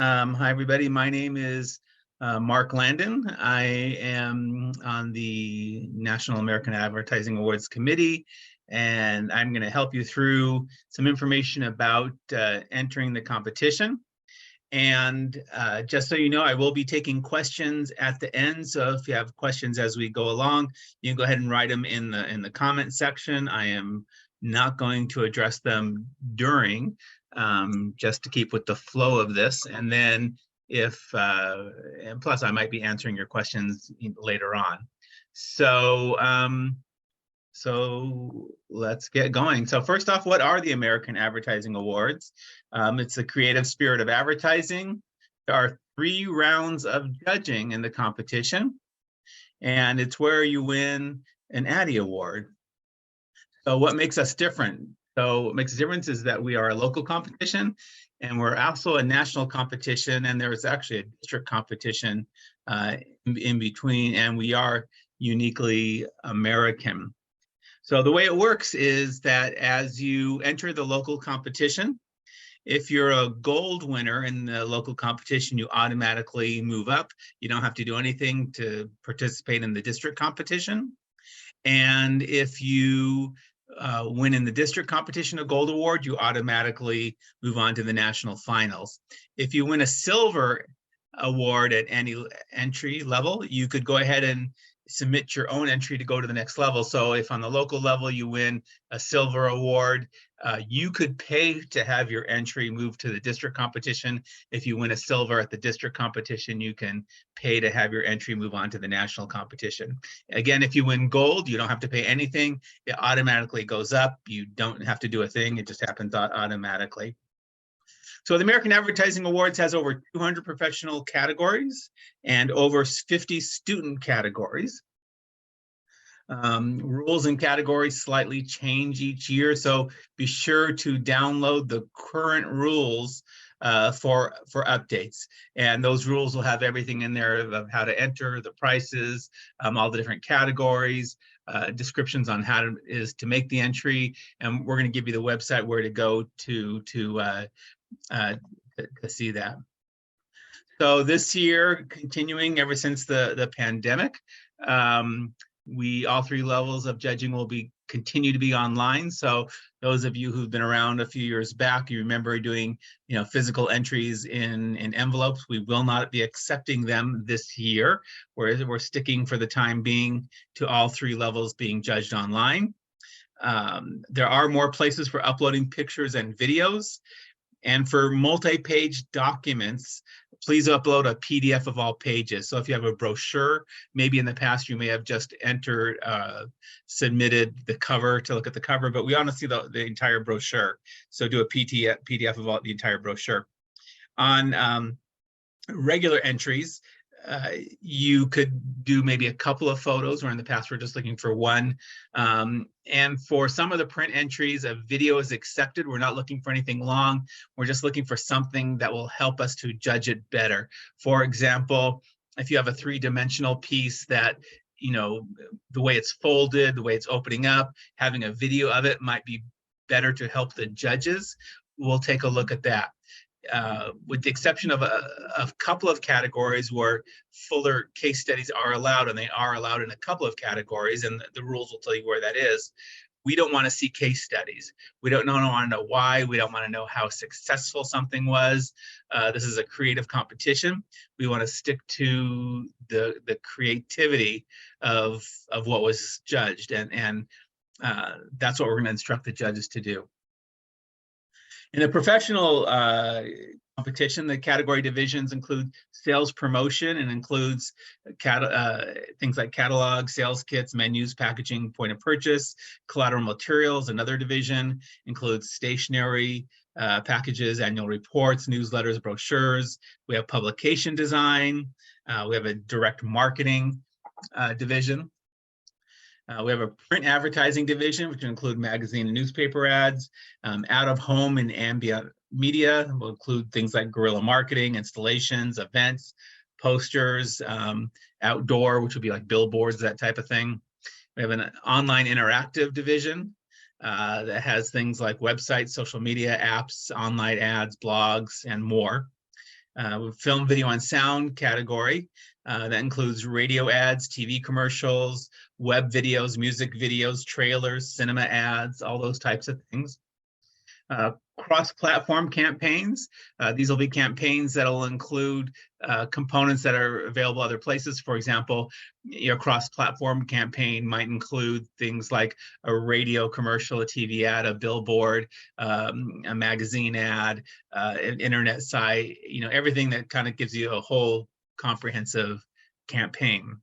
Hi, everybody. My name is Mark Landon. I am on the National American Advertising Awards Committee, and I'm going to help you through some information about entering the competition. And just so you know, I will be taking questions at the end. So if you have questions as we go along, you can go ahead and write them in the comment section. I am not going to address them during, just to keep with the flow of this. And then and plus I might be answering your questions later on. So let's get going. So first off, what are the American Advertising Awards? It's the creative spirit of advertising. There are 3 rounds of judging in the competition, and it's where you win an Addy Award. So what makes us different? So what makes a difference is that we are a local competition, and we're also a national competition, and there's actually a district competition in between, and we are uniquely American. So the way it works is that as you enter the local competition, if you're a gold winner in the local competition, you automatically move up. You don't have to do anything to participate in the district competition. And if you win in the district competition, a gold award, you automatically move on to the national finals. If you win a silver award at any entry level, you could go ahead and submit your own entry to go to the next level. So if on the local level you win a silver award, you could pay to have your entry move to the district competition. If you win a silver at the district competition, you can pay to have your entry move on to the national competition. Again, if you win gold, you don't have to pay anything. It automatically goes up. You don't have to do a thing. It just happens automatically. So the American Advertising Awards has over 200 professional categories and over 50 student categories. Rules and categories slightly change each year, so be sure to download the current rules for updates. And those rules will have everything in there of how to enter, the prices, all the different categories, descriptions on how it is to make the entry, and we're going to give you the website where to go to see that. So this year, continuing ever since the pandemic, all 3 levels of judging will continue to be online. So those of you who've been around a few years back, you remember doing physical entries in envelopes. We will not be accepting them this year. We're sticking for the time being to all 3 levels being judged online. There are more places for uploading pictures and videos. And for multi-page documents, please upload a PDF of all pages. So if you have a brochure, maybe in the past you may have just submitted the cover to look at the cover, but we want to see the entire brochure. So do a PDF of the entire brochure. On regular entries, you could do maybe a couple of photos, where in the past we're just looking for 1. And for some of the print entries, a video is accepted. We're not looking for anything long. We're just looking for something that will help us to judge it better. For example, if you have a 3-dimensional piece that, the way it's folded, the way it's opening up, having a video of it might be better to help the judges. We'll take a look at that. With the exception of a couple of categories where fuller case studies are allowed, and they are allowed in a couple of categories, and the rules will tell you where that is. We don't want to see case studies. We don't want to know why. We don't want to know how successful something was. This is a creative competition. We want to stick to the creativity of what was judged, and that's what we're going to instruct the judges to do. In a professional competition, the category divisions include sales promotion, and includes things like catalog, sales kits, menus, packaging, point of purchase. Collateral materials, another division, includes stationery, packages, annual reports, newsletters, brochures. We have publication design. We have a direct marketing division. We have a print advertising division, which will include magazine and newspaper ads. Out-of-home and ambient media will include things like guerrilla marketing, installations, events, posters, outdoor, which would be like billboards, that type of thing. We have an online interactive division that has things like websites, social media apps, online ads, blogs, and more. Film, video, and sound category. That includes radio ads, TV commercials, web videos, music videos, trailers, cinema ads, all those types of things. Cross-platform campaigns. These will be campaigns that will include components that are available other places. For example, your cross-platform campaign might include things like a radio commercial, a TV ad, a billboard, a magazine ad, an internet site, everything that kind of gives you a whole comprehensive campaign.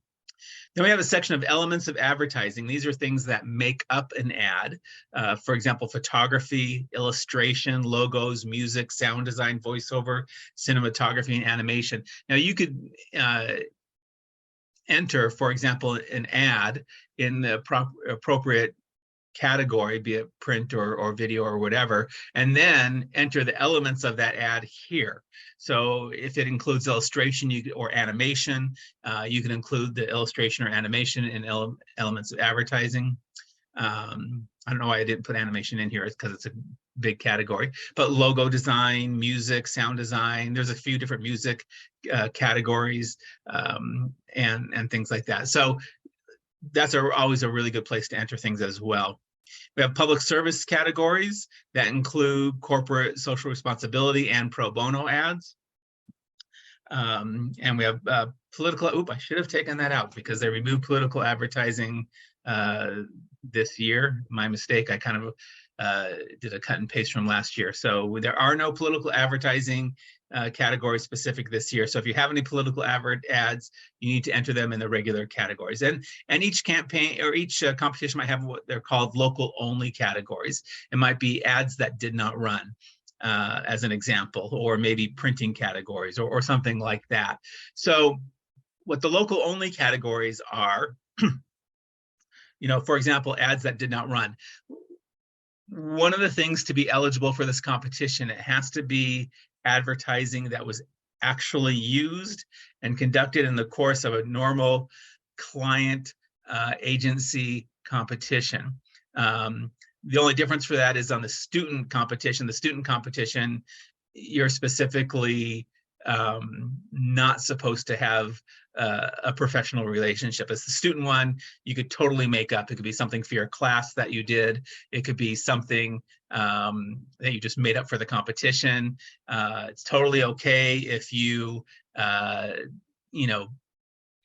Then we have a section of elements of advertising. These are things that make up an ad. For example, photography, illustration, logos, music, sound design, voiceover, cinematography, and animation. Now you could enter, for example, an ad in the appropriate category, be it print or video or whatever, and then enter the elements of that ad here. So if it includes illustration or animation, you can include the illustration or animation in elements of advertising. I don't know why I didn't put animation in here, it's because it's a big category, but logo design, music, sound design, there's a few different music categories and things like that. So that's always a really good place to enter things as well. We have public service categories that include corporate social responsibility and pro bono ads. And we have political, I should have taken that out because they removed political advertising this year. My mistake, I kind of did a cut and paste from last year. So there are no political advertising categories specific this year. So if you have any political ads, you need to enter them in the regular categories. And each campaign or each competition might have what they're called local only categories. It might be ads that did not run, as an example, or maybe printing categories or something like that. So what the local only categories are, for example, ads that did not run. One of the things to be eligible for this competition, it has to be advertising that was actually used and conducted in the course of a normal client agency competition. The only difference for that is on the student competition. The student competition, you're specifically not supposed to have a professional relationship. As the student one, you could totally make up. It could be something for your class that you did. It could be something that you just made up for the competition. It's totally okay if you,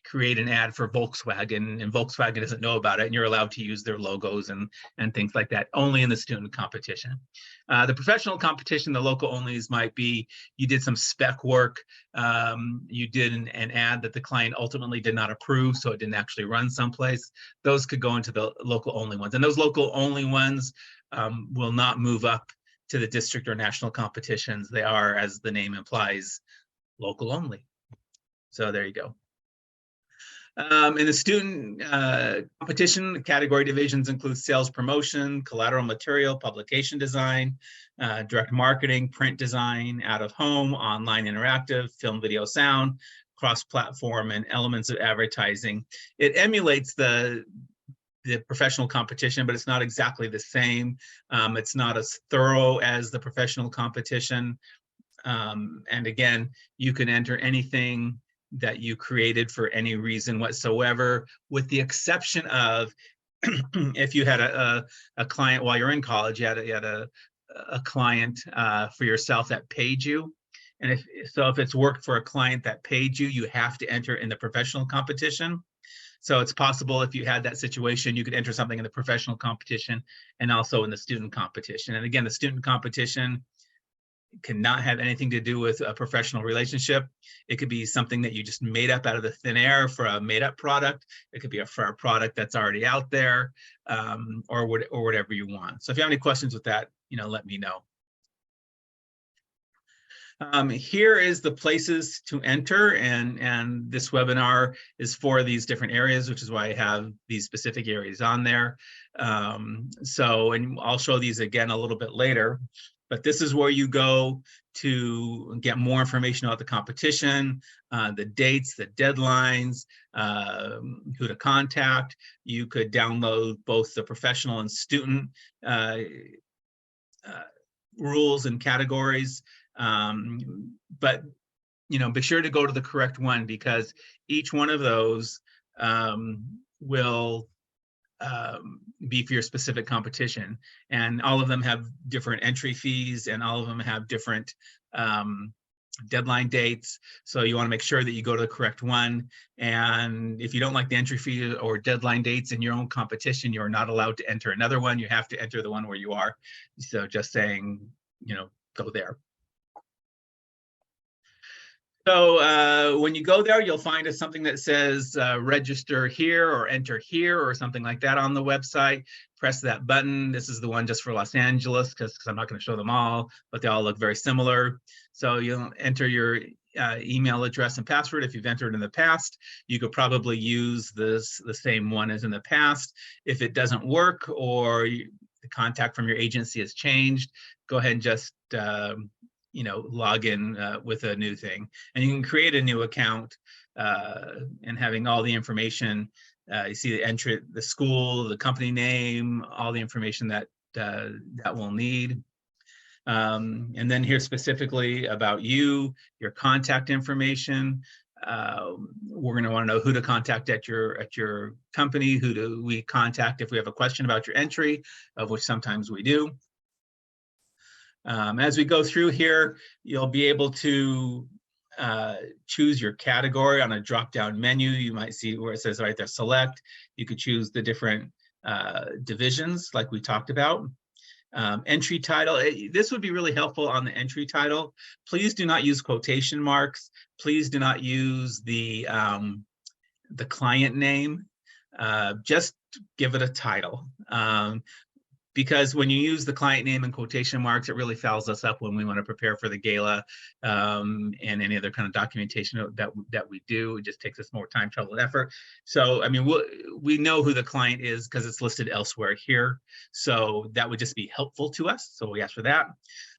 create an ad for Volkswagen and Volkswagen doesn't know about it and you're allowed to use their logos and things like that, only in the student competition. The professional competition, the local onlys might be, you did some spec work, you did an ad that the client ultimately did not approve, so it didn't actually run someplace. Those could go into the local only ones. And those local only ones will not move up to the district or national competitions. They are, as the name implies, local only. So there you go. In the student competition, category divisions include sales promotion, collateral material, publication design, direct marketing, print design, out of home, online interactive, film, video, sound, cross-platform, and elements of advertising. It emulates the professional competition, but it's not exactly the same. It's not as thorough as the professional competition. And again, you can enter anything that you created for any reason whatsoever, with the exception of if you had a client while you're in college, you had a client for yourself that paid you. And if it's work for a client that paid you, you have to enter in the professional competition. So it's possible if you had that situation, you could enter something in the professional competition and also in the student competition. And again, the student competition cannot have anything to do with a professional relationship. It could be something that you just made up out of the thin air for a made up product. It could be for a product that's already out there, or whatever you want. So if you have any questions with that, let me know. Here is the places to enter, and this webinar is for these different areas, which is why I have these specific areas on there. And I'll show these again a little bit later. But this is where you go to get more information about the competition, the dates, the deadlines, who to contact. You could download both the professional and student rules and categories. But be sure to go to the correct one, because each one of those will be for your specific competition, and all of them have different entry fees, and all of them have different deadline dates. So you want to make sure that you go to the correct one. And if you don't like the entry fee or deadline dates in your own competition, you're not allowed to enter another one. You have to enter the one where you are. So just saying, go there. So when you go there, you'll find something that says register here or enter here or something like that on the website. Press that button. This is the one just for Los Angeles, because I'm not going to show them all, but they all look very similar. So you'll enter your email address and password. If you've entered in the past, you could probably use the same one as in the past. If it doesn't work, or the contact from your agency has changed, go ahead and just log in with a new thing, and you can create a new account and having all the information. You see the entry, the school, the company name, all the information that we'll need. And then here specifically about you, your contact information. We're going to want to know who to contact at your company. Who do we contact if we have a question about your entry, of which sometimes we do. As we go through here, you'll be able to choose your category on a drop-down menu. You might see where it says right there, select. You could choose the different divisions like we talked about. Entry title, this would be really helpful on the entry title. Please do not use quotation marks. Please do not use the client name. Just give it a title. Because when you use the client name and quotation marks, it really fouls us up when we want to prepare for the gala and any other kind of documentation that we do. It just takes us more time, trouble, and effort. So, I mean, we know who the client is because it's listed elsewhere here. So that would just be helpful to us. So we ask for that.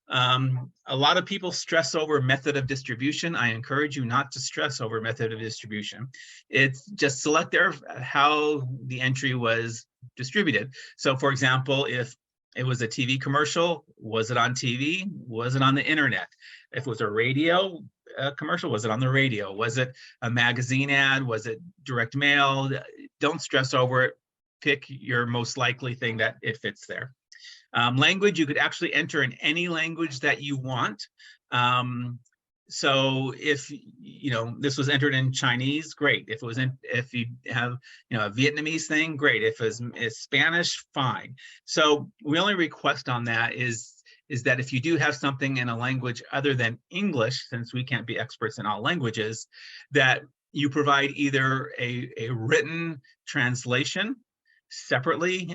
A lot of people stress over method of distribution. I encourage you not to stress over method of distribution. It's just select there how the entry was distributed. So for example, if it was a TV commercial, was it on TV? Was it on the internet? If it was a radio commercial, was it on the radio? Was it a magazine ad? Was it direct mail? Don't stress over it. Pick your most likely thing that it fits there. Language, you could actually enter in any language that you want. So if this was entered in Chinese, great. If you have a Vietnamese thing, great. If it's Spanish, fine. So we only request on that is that if you do have something in a language other than English, since we can't be experts in all languages, that you provide either a written translation separately,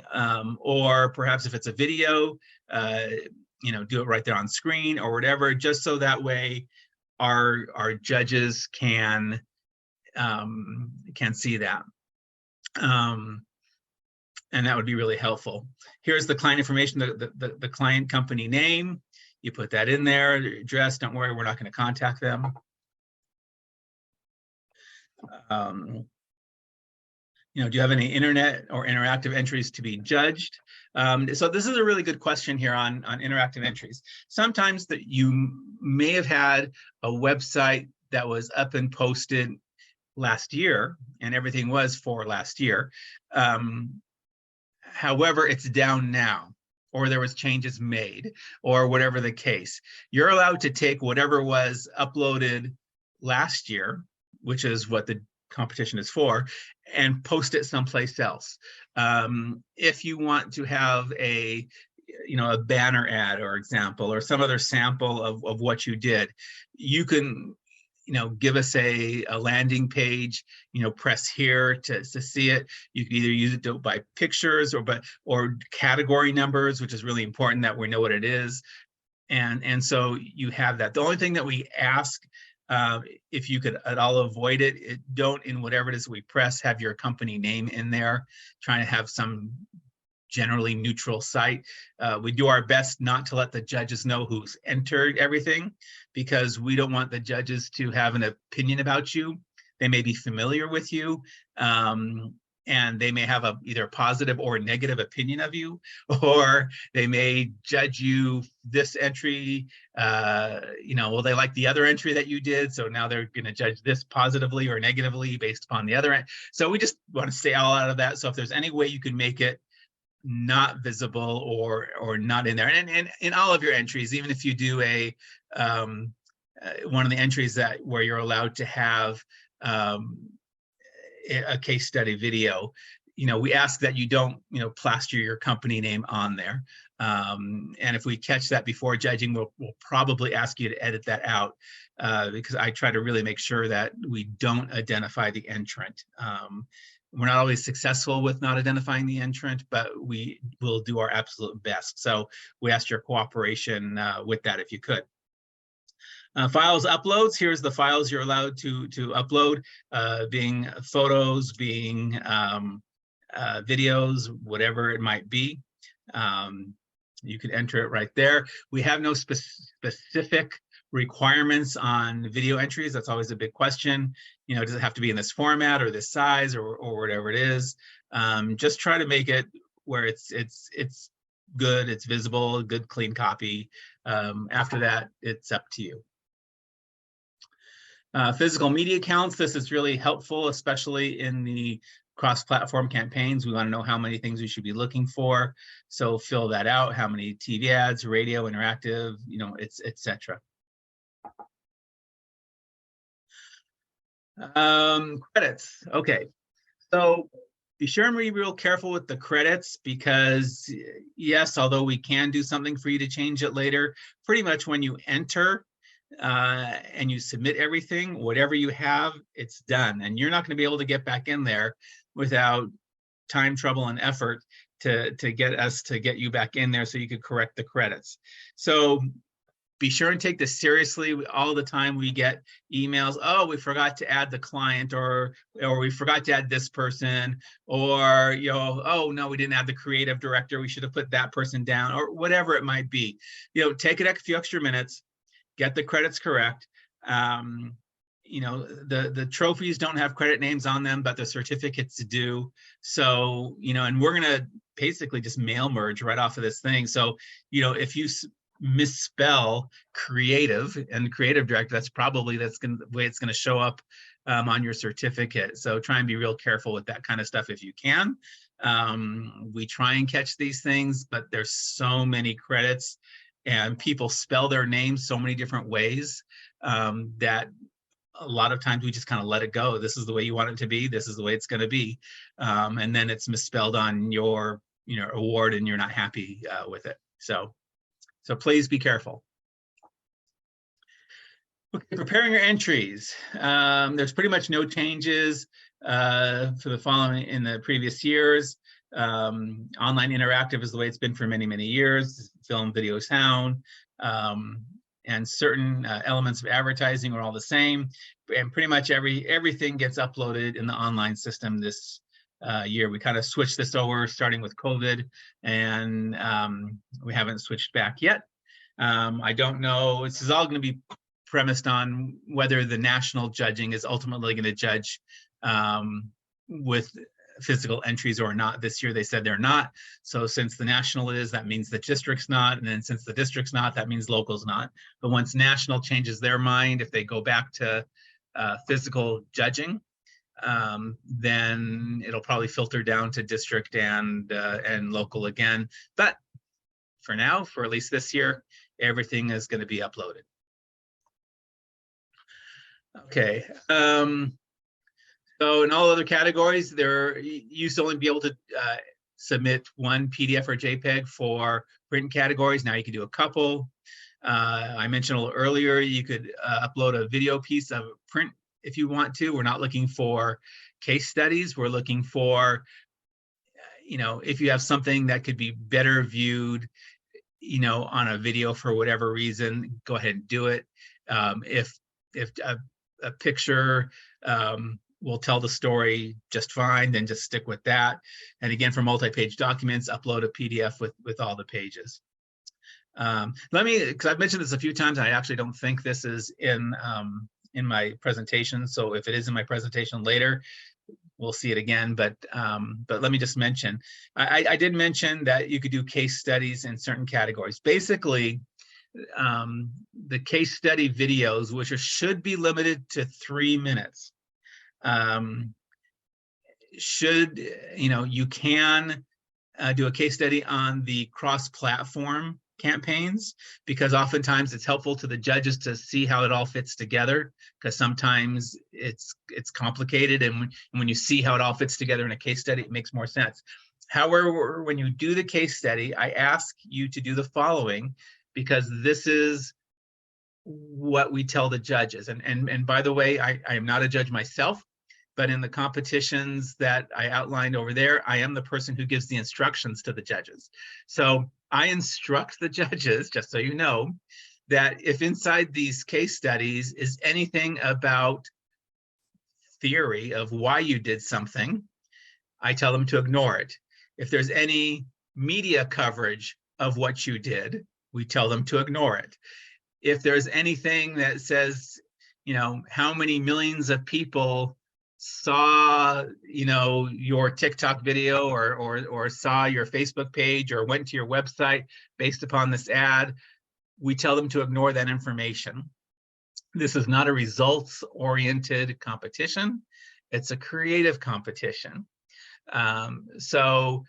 or perhaps if it's a video, do it right there on screen or whatever, just so that way our judges can see that. And that would be really helpful. Here's the client information, the client company name. You put that in there, address, don't worry, we're not going to contact them. Do you have any internet or interactive entries to be judged? So this is a really good question here on interactive entries. Sometimes that you may have had a website that was up and posted last year and everything was for last year. However, it's down now, or there was changes made, or whatever the case. You're allowed to take whatever was uploaded last year, which is what the competition is for, and post it someplace else. If you want to have a banner ad or example, or some other sample of what you did, you can give us a landing page, press here to see it. You can either use it by pictures or category numbers, which is really important that we know what it is. And so you have that. The only thing that we ask, if you could at all avoid it, don't, in whatever it is we press, have your company name in there. Trying to have some generally neutral site. We do our best not to let the judges know who's entered everything, because we don't want the judges to have an opinion about you. They may be familiar with you, and and they may have either a positive or negative opinion of you, or they may judge you this entry, well, they like the other entry that you did, so now they're going to judge this positively or negatively based upon the other end. So we just want to stay all out of that. So if there's any way you can make it not visible or not in there, and in all of your entries, even if you do one of the entries where you're allowed to have a case study video, we ask that you don't, plaster your company name on there. And if we catch that before judging, we'll probably ask you to edit that out, because I try to really make sure that we don't identify the entrant. We're not always successful with not identifying the entrant, but we will do our absolute best. So we ask your cooperation with that if you could. Files uploads, here's the files you're allowed to upload, being photos, being videos, whatever it might be. You can enter it right there. We have no specific requirements on video entries. That's always a big question. Does it have to be in this format or this size or whatever it is? Just try to make it where it's good, it's visible, good, clean copy. After that, it's up to you. Physical media counts. This is really helpful, especially in the cross-platform campaigns. We want to know how many things we should be looking for. So fill that out. How many TV ads, radio, interactive, etc. Credits. Okay. So be sure and be real careful with the credits, because yes, although we can do something for you to change it later, pretty much when you enter and you submit everything, whatever you have, it's done. And you're not going to be able to get back in there without time, trouble, and effort to get you back in there so you could correct the credits. So be sure and take this seriously. All the time we get emails, oh, we forgot to add the client, or we forgot to add this person, or, oh, no, we didn't add the creative director. We should have put that person down, or whatever it might be. Take a few extra minutes, get the credits correct. The trophies don't have credit names on them, but the certificates do. So, and we're going to basically just mail merge right off of this thing. So, if you misspell creative and creative director, that's the way it's going to show up on your certificate. So try and be real careful with that kind of stuff if you can. We try and catch these things, but there's so many credits and people spell their names so many different ways that a lot of times we just kind of let it go. This is the way you want it to be. This is the way it's going to be. And then it's misspelled on your award and you're not happy with it. So please be careful. Okay, preparing your entries. There's pretty much no changes for the following in the previous years. Online interactive is the way it's been for many, many years. Film, video, sound, and certain elements of advertising are all the same. And pretty much everything gets uploaded in the online system this year. We kind of switched this over starting with COVID, and we haven't switched back yet. I don't know, this is all going to be premised on whether the national judging is ultimately going to judge with physical entries or not. This year they said they're not. So since the national is, that means the district's not. And then since the district's not, that means local's not. But once national changes their mind, if they go back to physical judging, then it'll probably filter down to district and local again. But for now, for at least this year, everything is going to be uploaded. Okay. So in all other categories, you used to only be able to submit one PDF or JPEG for print categories. Now you can do a couple. I mentioned a little earlier, you could upload a video piece of print if you want to. We're not looking for case studies. We're looking for, if you have something that could be better viewed, on a video for whatever reason, go ahead and do it. If a picture will tell the story just fine, then just stick with that. And again, for multi-page documents, upload a PDF with all the pages. Because I've mentioned this a few times, and I actually don't think this is in my presentation. So if it is in my presentation later, we'll see it again, but let me just mention, I did mention that you could do case studies in certain categories. Basically, the case study videos, which should be limited to 3 minutes, you can do a case study on the cross-platform campaigns, because oftentimes it's helpful to the judges to see how it all fits together, because sometimes it's complicated, and when you see how it all fits together in a case study, it makes more sense. However, when you do the case study, I ask you to do the following, because this is what we tell the judges. And by the way, I am not a judge myself, but in the competitions that I outlined over there, I am the person who gives the instructions to the judges. So I instruct the judges, just so you know, that if inside these case studies is anything about theory of why you did something, I tell them to ignore it. If there's any media coverage of what you did, we tell them to ignore it. If there's anything that says, how many millions of people saw, your TikTok video or saw your Facebook page or went to your website based upon this ad, we tell them to ignore that information. This is not a results-oriented competition. It's a creative competition. So,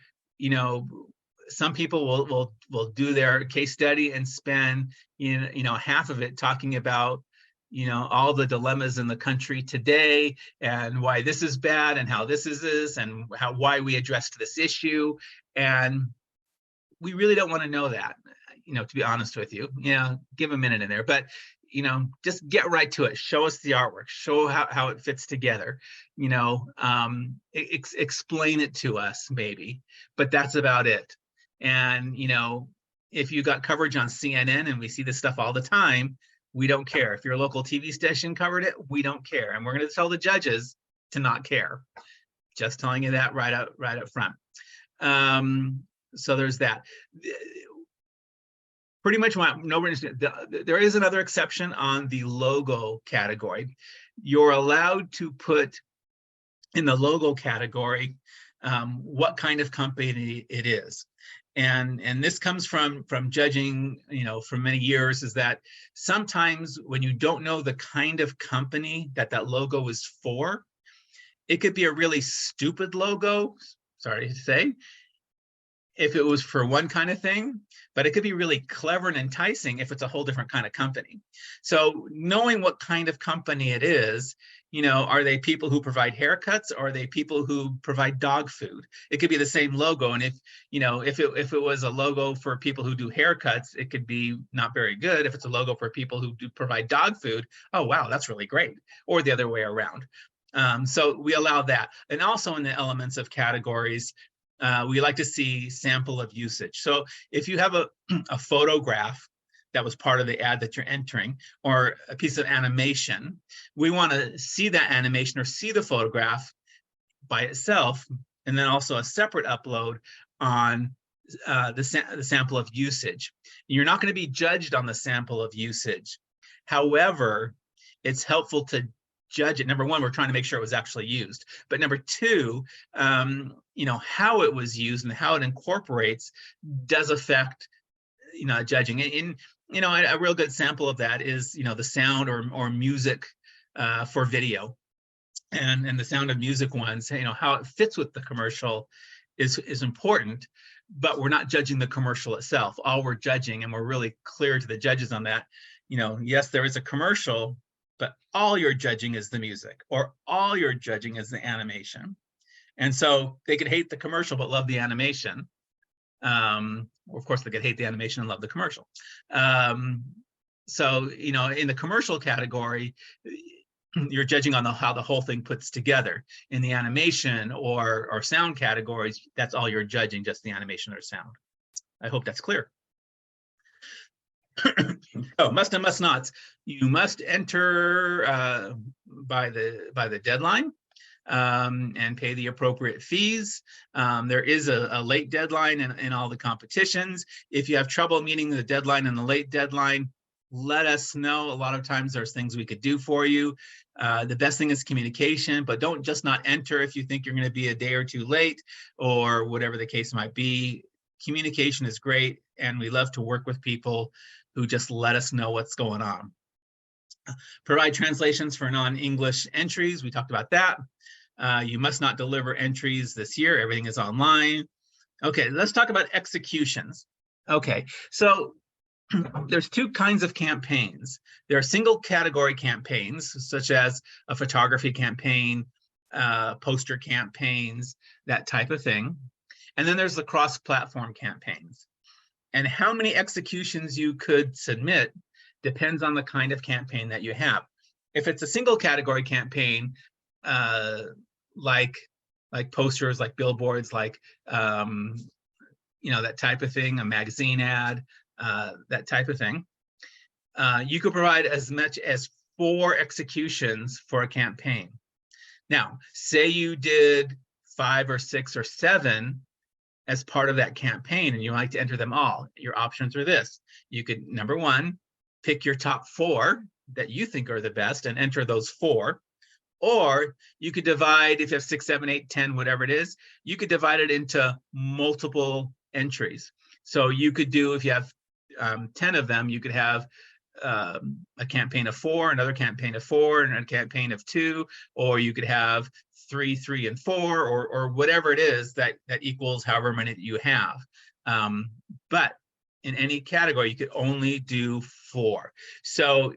some people will do their case study and spend, half of it talking about, all the dilemmas in the country today and why this is bad and how this is this and why we addressed this issue. And we really don't want to know that, to be honest with you. Give a minute in there, but just get right to it. Show us the artwork, show how it fits together, explain it to us maybe, but that's about it. And, if you got coverage on CNN, and we see this stuff all the time, we don't care. If your local TV station covered it, we don't care. And we're going to tell the judges to not care. Just telling you that right up front. So there's that. Pretty much there is another exception on the logo category. You're allowed to put in the logo category what kind of company it is. And this comes from judging, for many years, is that sometimes when you don't know the kind of company that logo is for, it could be a really stupid logo, sorry to say, if it was for one kind of thing, but it could be really clever and enticing if it's a whole different kind of company. So knowing what kind of company it is, are they people who provide haircuts, or are they people who provide dog food? It could be the same logo. And if it was a logo for people who do haircuts, it could be not very good. If it's a logo for people who do provide dog food, oh, wow, that's really great. Or the other way around. So we allow that. And also in the elements of categories, we like to see sample of usage. So if you have a photograph that was part of the ad that you're entering, or a piece of animation, we want to see that animation or see the photograph by itself, and then also a separate upload on the sample of usage. You're not going to be judged on the sample of usage. However, it's helpful to judge it. Number one, we're trying to make sure it was actually used. But number two, how it was used and how it incorporates does affect, judging. And a real good sample of that is, the sound or music for video, and the sound of music ones. How it fits with the commercial is important, but we're not judging the commercial itself. All we're judging, and we're really clear to the judges on that. Yes, there is a commercial, but all you're judging is the music, or all you're judging is the animation. And so they could hate the commercial but love the animation. Of course, they could hate the animation and love the commercial. So, in the commercial category, you're judging on how the whole thing puts together. In the animation or sound categories, that's all you're judging, just the animation or sound. I hope that's clear. Oh, must and must nots. You must enter by the deadline and pay the appropriate fees. There is a late deadline in all the competitions. If you have trouble meeting the deadline and the late deadline, let us know. A lot of times there's things we could do for you. The best thing is communication, but don't just not enter if you think you're going to be a day or two late or whatever the case might be. Communication is great, and we love to work with people who just let us know what's going on. Provide translations for non-English entries. We talked about that. You must not deliver entries this year. Everything is online. Okay, let's talk about executions. Okay, so there's two kinds of campaigns. There are single category campaigns, such as a photography campaign, poster campaigns, that type of thing. And then there's the cross-platform campaigns. And how many executions you could submit depends on the kind of campaign that you have. If it's a single category campaign, like posters, like billboards, like that type of thing, a magazine ad, that type of thing, you could provide as much as 4 executions for a campaign. Now, say you did 5 or 6 or 7 as part of that campaign, and you like to enter them all. Your options are this. You could, number 1, pick your top 4 that you think are the best and enter those 4. Or you could divide, if you have 6, 7, 8, 10, whatever it is, you could divide it into multiple entries. So you could do, if you have 10 of them, you could have a campaign of 4, another campaign of 4, and a campaign of 2, or you could have 3, 3, and 4, or whatever it is that equals however many you have. But in any category, you could only do 4. So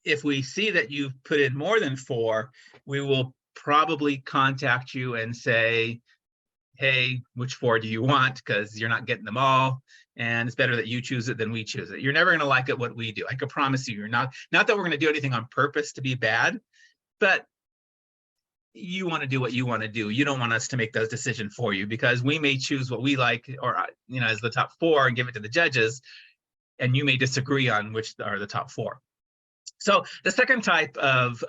if we see that you've put in more than 4, we will probably contact you and say, hey, which 4 do you want? Because you're not getting them all. And it's better that you choose it than we choose it. You're never going to like it what we do. I can promise you, you're not that we're going to do anything on purpose to be bad, but you want to do what you want to do. You don't want us to make those decisions for you, because we may choose what we like, or as the top 4 and give it to the judges, and you may disagree on which are the top 4. So the second type of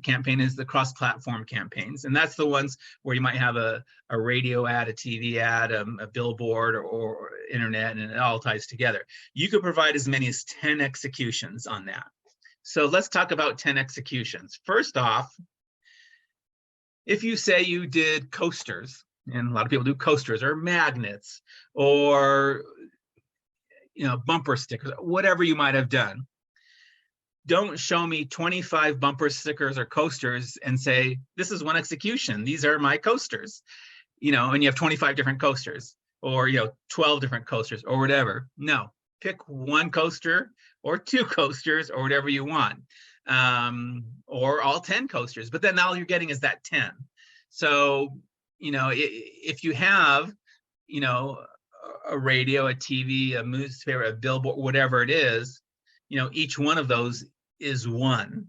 campaign is the cross-platform campaigns, and that's the ones where you might have a radio ad, a TV ad, a billboard, or internet, and it all ties together. You could provide as many as 10 executions on that. So let's talk about 10 executions. First off, if you say you did coasters, and a lot of people do coasters, or magnets, or bumper stickers, whatever you might have done, don't show me 25 bumper stickers or coasters and say, this is one execution. These are my coasters, and you have 25 different coasters, or 12 different coasters, or whatever. No, pick 1 coaster or 2 coasters, or whatever you want, or all 10 coasters. But then all you're getting is that 10. So, if you have, a radio, a TV, a newspaper, a billboard, whatever it is, each one of those is 1.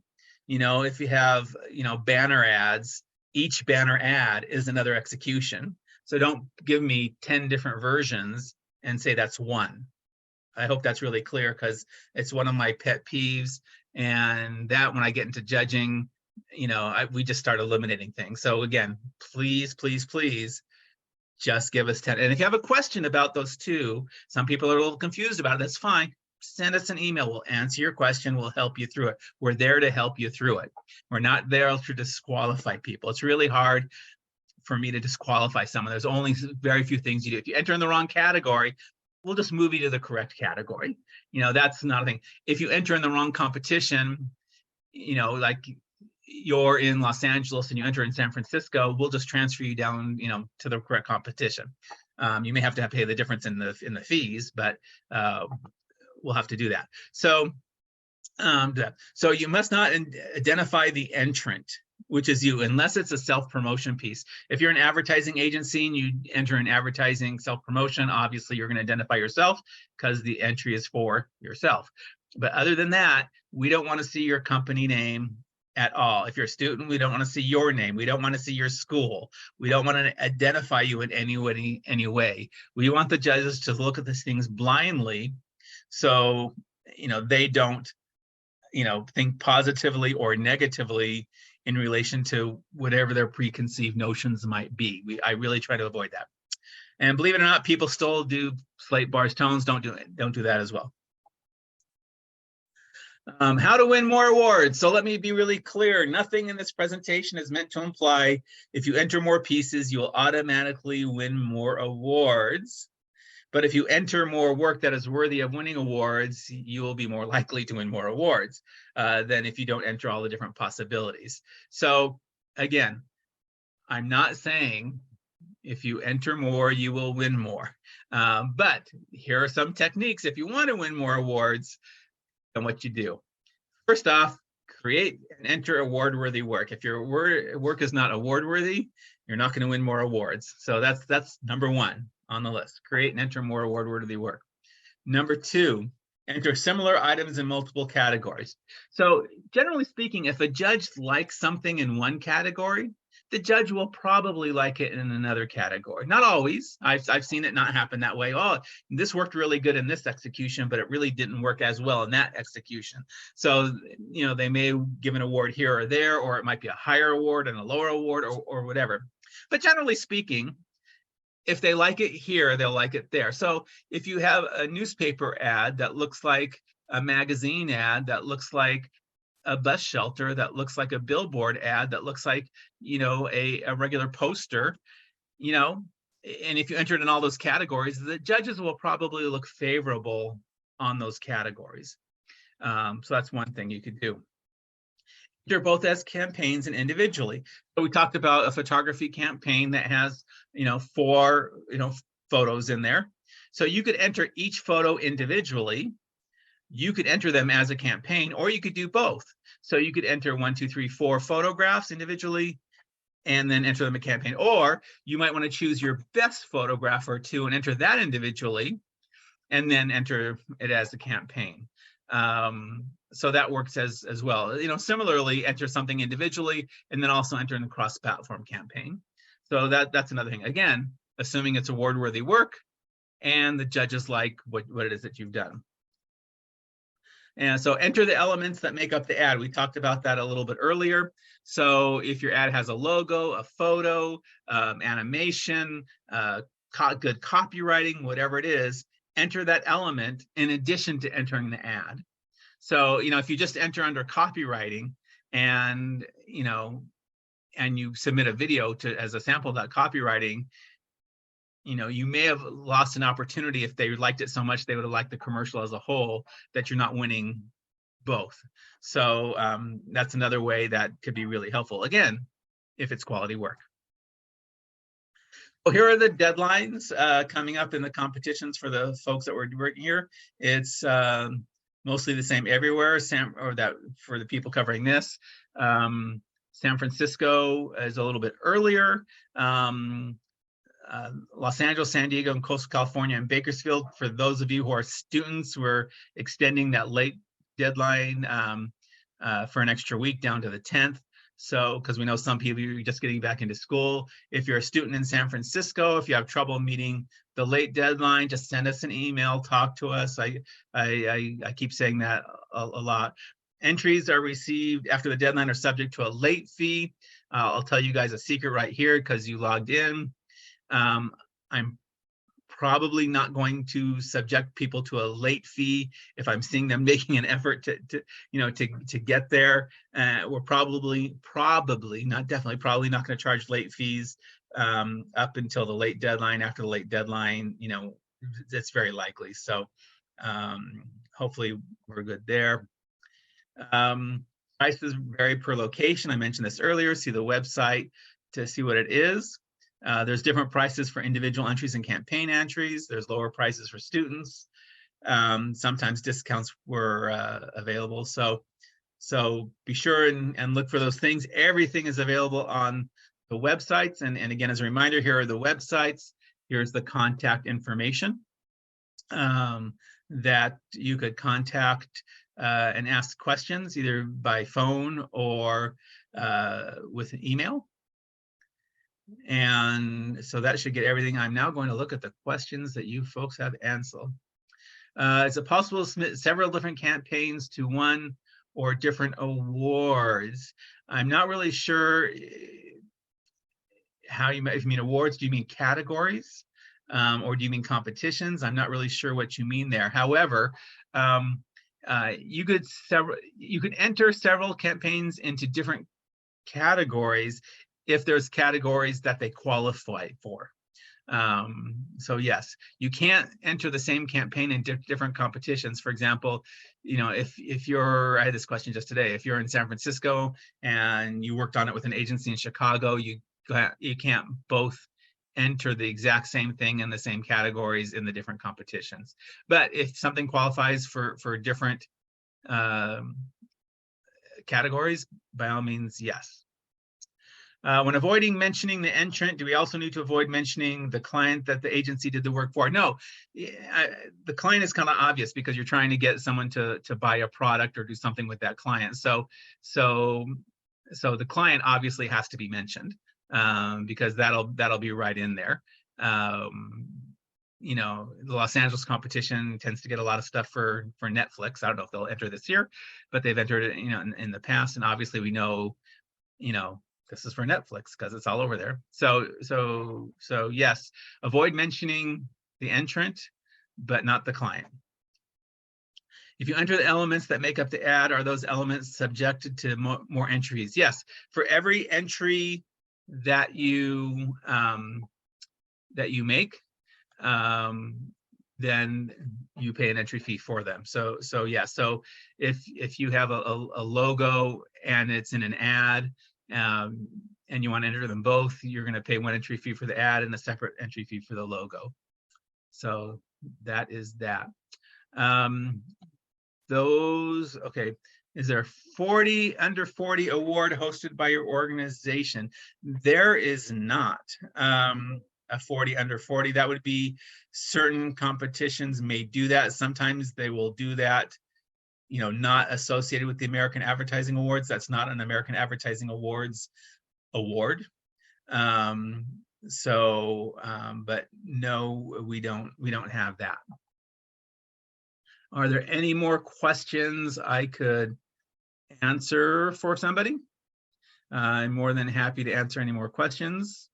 If you have, banner ads, each banner ad is another execution. So don't give me 10 different versions and say that's 1. I hope that's really clear, because it's one of my pet peeves. And that, when I get into judging, we just start eliminating things. So again, please, please, please, just give us 10. And if you have a question about those 2, some people are a little confused about it, that's fine. Send us an email. We'll answer your question. We'll help you through it. We're there to help you through it. We're not there to disqualify people. It's really hard for me to disqualify someone. There's only very few things you do. If you enter in the wrong category, we'll just move you to the correct category. That's not a thing. If you enter in the wrong competition, like you're in Los Angeles and you enter in San Francisco, we'll just transfer you down, to the correct competition. You may have to pay the difference in the fees, but we'll have to do that. So, so you must not identify the entrant, which is you, unless it's a self-promotion piece. If you're an advertising agency and you enter in advertising self-promotion, obviously you're going to identify yourself, because the entry is for yourself. But other than that, we don't want to see your company name at all. If you're a student, we don't want to see your name. We don't want to see your school. We don't want to identify you in any way. We want the judges to look at these things blindly, so they don't think positively or negatively in relation to whatever their preconceived notions might be. I really try to avoid that. And believe it or not, people still do slate, bars, tones. Don't do that as well. How to win more awards. So let me be really clear. Nothing in this presentation is meant to imply if you enter more pieces, you will automatically win more awards. But if you enter more work that is worthy of winning awards, you will be more likely to win more awards than if you don't enter all the different possibilities. So again, I'm not saying if you enter more, you will win more. But here are some techniques if you want to win more awards and what you do. First off, create and enter award-worthy work. If your work is not award-worthy, you're not going to win more awards. So that's number one on the list. Create and enter more award-worthy work. Number two, enter similar items in multiple categories. So generally speaking, if a judge likes something in one category, the judge will probably like it in another category. Not always. I've seen it not happen that way. Oh, this worked really good in this execution, but it really didn't work as well in that execution. So, you know, they may give an award here or there, or it might be a higher award and a lower award or whatever. But generally speaking, if they like it here, they'll like it there. So if you have a newspaper ad that looks like a magazine ad, that looks like a bus shelter, that looks like a billboard ad, that looks like, you know, a regular poster, you know, and if you enter it in all those categories, the judges will probably look favorable on those categories. So that's one thing you could do. They're both as campaigns and individually. So we talked about a photography campaign that has, you know, 4, you know, photos in there. So you could enter each photo individually. You could enter them as a campaign, or you could do both. So you could enter 1, 2, 3, 4 photographs individually, and then enter them a campaign. Or you might want to choose your best photograph or two and enter that individually, and then enter it as a campaign. So that works as well. You know, similarly, enter something individually, and then also enter in a cross-platform campaign. So that's another thing. Again, assuming it's award-worthy work, and the judges like what it is that you've done. And so enter the elements that make up the ad. We talked about that a little bit earlier. So if your ad has a logo, a photo, animation, good copywriting, whatever it is, enter that element in addition to entering the ad. So, you know, if you just enter under copywriting and, you know, and you submit a video as a sample.copywriting, you know, you may have lost an opportunity if they liked it so much they would have liked the commercial as a whole, that you're not winning both. So that's another way that could be really helpful, again, if it's quality work. Well, here are the deadlines coming up in the competitions for the folks that were working here. It's mostly the same everywhere, for the people covering this. San Francisco is a little bit earlier. Los Angeles, San Diego, and coastal California and Bakersfield. For those of you who are students, we're extending that late deadline for an extra week down to the 10th. So, because we know some people are just getting back into school. If you're a student in San Francisco, if you have trouble meeting the late deadline, just send us an email, talk to us. I keep saying that a lot. Entries are received after the deadline are subject to a late fee. I'll tell you guys a secret right here because you logged in. I'm probably not going to subject people to a late fee if I'm seeing them making an effort to get there. We're probably not going to charge late fees up until the late deadline. After the late deadline, you know, it's very likely. So hopefully we're good there. Prices vary per location. I mentioned this earlier. See the website to see what it is. There's different prices for individual entries and campaign entries. There's lower prices for students. Sometimes discounts were available. So be sure and look for those things. Everything is available on the websites. And again, as a reminder, here are the websites. Here's the contact information that you could contact and ask questions either by phone or with an email. And so that should get everything. I'm now going to look at the questions that you folks have answered. Is it possible to submit several different campaigns to one or different awards? I'm not really sure how if you mean awards, do you mean categories? Or do you mean competitions? I'm not really sure what you mean there. However, you could enter several campaigns into different categories if there's categories that they qualify for. So yes, you can't enter the same campaign in different competitions. For example, if you're, I had this question just today, if you're in San Francisco and you worked on it with an agency in Chicago, you can't both enter the exact same thing in the same categories in the different competitions. But if something qualifies for different categories, by all means, yes. When avoiding mentioning the entrant, do we also need to avoid mentioning the client that the agency did the work for? No, the client is kind of obvious because you're trying to get someone to buy a product or do something with that client. So the client obviously has to be mentioned, because that'll be right in there. The Los Angeles competition tends to get a lot of stuff for Netflix. I don't know if they'll enter this year, but they've entered it, in the past, and obviously we know, this is for Netflix because it's all over there. So yes, avoid mentioning the entrant, but not the client. If you enter the elements that make up the ad, are those elements subjected to more entries? Yes, for every entry that you make, then you pay an entry fee for them. So yeah, so if you have a logo and it's in an ad, and you want to enter them both, you're going to pay one entry fee for the ad and a separate entry fee for the logo. So that is that. Okay, is there a under 40 award hosted by your organization? There is not a 40 under 40. That would be, certain competitions may do that. Sometimes they will do that, not associated with the American Advertising Awards. That's not an American Advertising Awards award. But no, we don't have that. Are there any more questions I could answer for somebody? I'm more than happy to answer any more questions.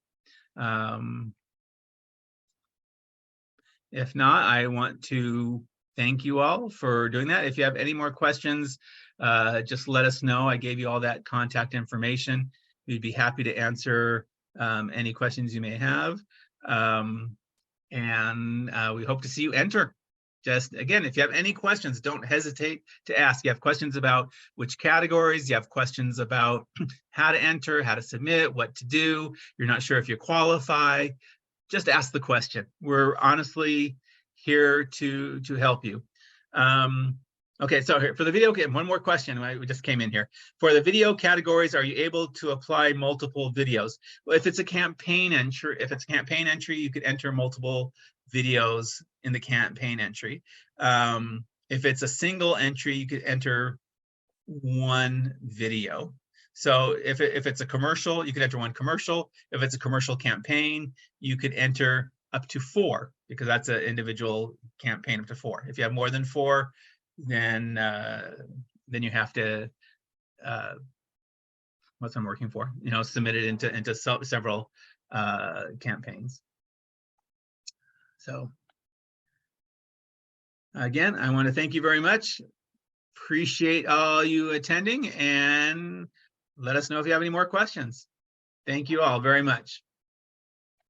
If not, I want to thank you all for doing that. If you have any more questions, just let us know. I gave you all that contact information. We'd be happy to answer any questions you may have. And we hope to see you enter. Just again, if you have any questions, don't hesitate to ask. You have questions about which categories, you have questions about how to enter, how to submit, what to do, you're not sure if you qualify, just ask the question. We're honestly here to help you. Okay, so here, for the video, again, one more question. We just came in here. For the video categories, are you able to apply multiple videos? Well, if it's a campaign entry, you could enter multiple videos in the campaign entry. If it's a single entry, you could enter one video. So if it's a commercial, you could enter one commercial. If it's a commercial campaign, you could enter up to 4, because that's an individual campaign, up to 4. If you have more than 4, then you have to, what's I'm working for, submit it into several campaigns. So again, I want to thank you very much. Appreciate all you attending, and let us know if you have any more questions. Thank you all very much.